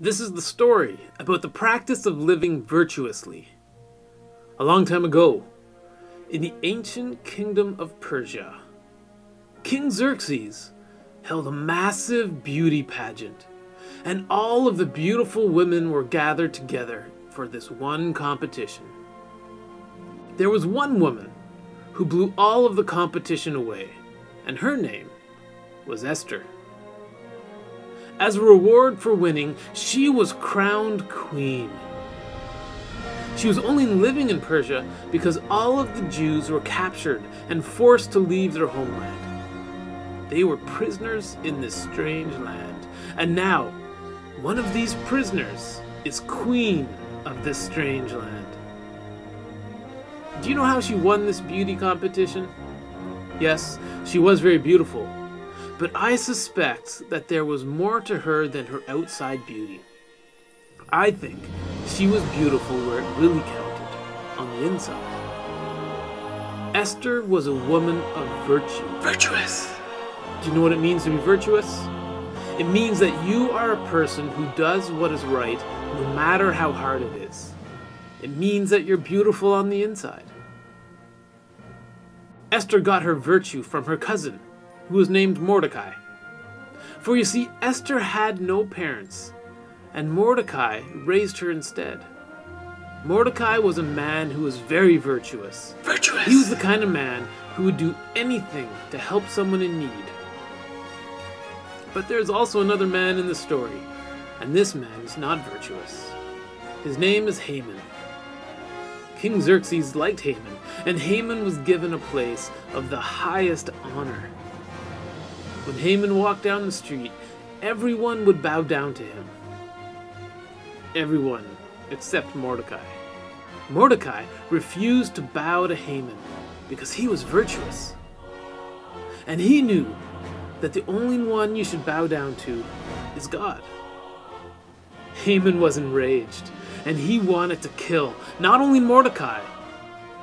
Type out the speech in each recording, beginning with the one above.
This is the story about the practice of living virtuously. A long time ago, in the ancient kingdom of Persia, King Xerxes held a massive beauty pageant, and all of the beautiful women were gathered together for this one competition. There was one woman who blew all of the competition away, and her name was Esther. As a reward for winning, she was crowned queen. She was only living in Persia because all of the Jews were captured and forced to leave their homeland. They were prisoners in this strange land, and now one of these prisoners is queen of this strange land. Do you know how she won this beauty competition? Yes, she was very beautiful, but I suspect that there was more to her than her outside beauty. I think she was beautiful where it really counted, on the inside. Esther was a woman of virtue. Virtuous! Do you know what it means to be virtuous? It means that you are a person who does what is right, no matter how hard it is. It means that you're beautiful on the inside. Esther got her virtue from her cousin, who was named Mordecai. For you see, Esther had no parents, and Mordecai raised her instead. Mordecai was a man who was very virtuous. Virtuous! He was the kind of man who would do anything to help someone in need. But there's also another man in the story, and this man is not virtuous. His name is Haman. King Xerxes liked Haman, and Haman was given a place of the highest honor. When Haman walked down the street, everyone would bow down to him. Everyone except Mordecai. Mordecai refused to bow to Haman because he was virtuous. And he knew that the only one you should bow down to is God. Haman was enraged, and he wanted to kill not only Mordecai,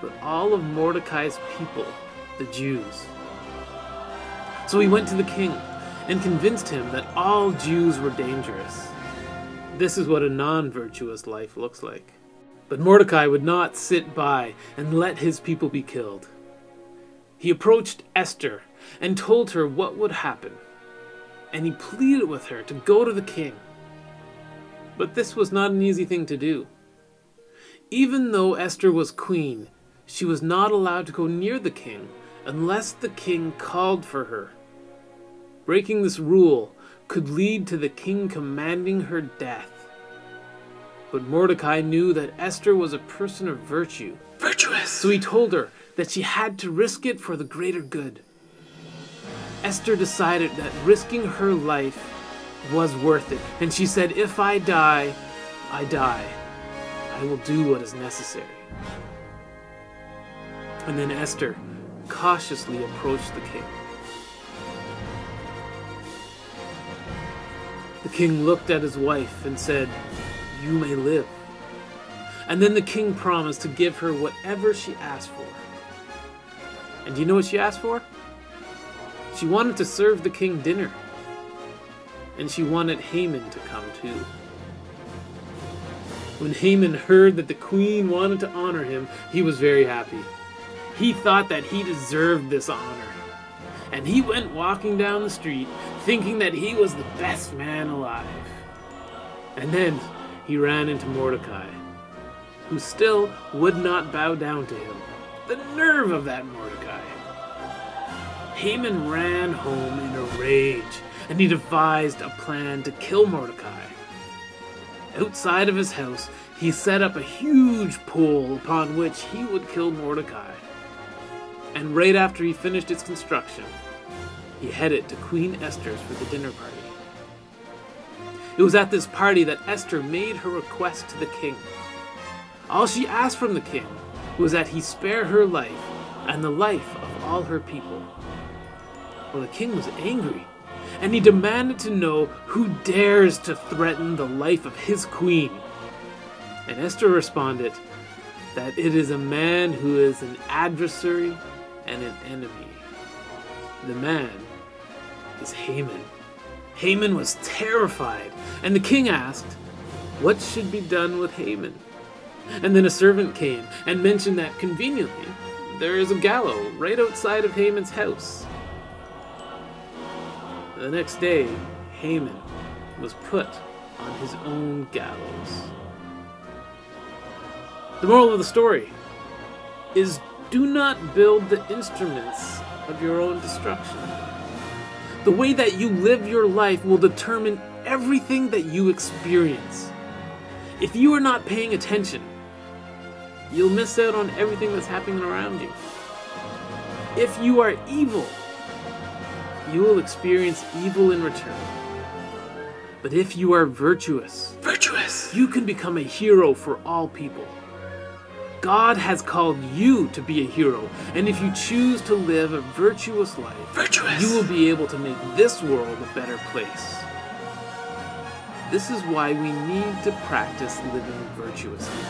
but all of Mordecai's people, the Jews. So he went to the king and convinced him that all Jews were dangerous. This is what a non-virtuous life looks like. But Mordecai would not sit by and let his people be killed. He approached Esther and told her what would happen, and he pleaded with her to go to the king. But this was not an easy thing to do. Even though Esther was queen, she was not allowed to go near the king unless the king called for her. Breaking this rule could lead to the king commanding her death. But Mordecai knew that Esther was a person of virtue. Virtuous! So he told her that she had to risk it for the greater good. Esther decided that risking her life was worth it, and she said, "If I die, I die. I will do what is necessary." And then Esther cautiously approached the king. The king looked at his wife and said, "You may live." And then the king promised to give her whatever she asked for. And do you know what she asked for? She wanted to serve the king dinner. And she wanted Haman to come too. When Haman heard that the queen wanted to honor him, he was very happy. He thought that he deserved this honor. And he went walking down the street thinking that he was the best man alive. And then he ran into Mordecai, who still would not bow down to him. The nerve of that Mordecai! Haman ran home in a rage, and he devised a plan to kill Mordecai. Outside of his house, he set up a huge pole upon which he would kill Mordecai. And right after he finished its construction, he headed to Queen Esther's for the dinner party. It was at this party that Esther made her request to the king. All she asked from the king was that he spare her life and the life of all her people. Well, the king was angry, and he demanded to know who dares to threaten the life of his queen. And Esther responded that it is a man who is an adversary and an enemy. The man is Haman. Haman was terrified, and the king asked, what should be done with Haman. And then a servant came and mentioned that conveniently there is a gallows right outside of Haman's house. The next day, Haman was put on his own gallows. The moral of the story is, do not build the instruments of your own destruction. The way that you live your life will determine everything that you experience. If you are not paying attention, you'll miss out on everything that's happening around you. If you are evil, you will experience evil in return. But if you are virtuous, you can become a hero for all people. God has called you to be a hero, and if you choose to live a virtuous life, you will be able to make this world a better place. This is why we need to practice living virtuously.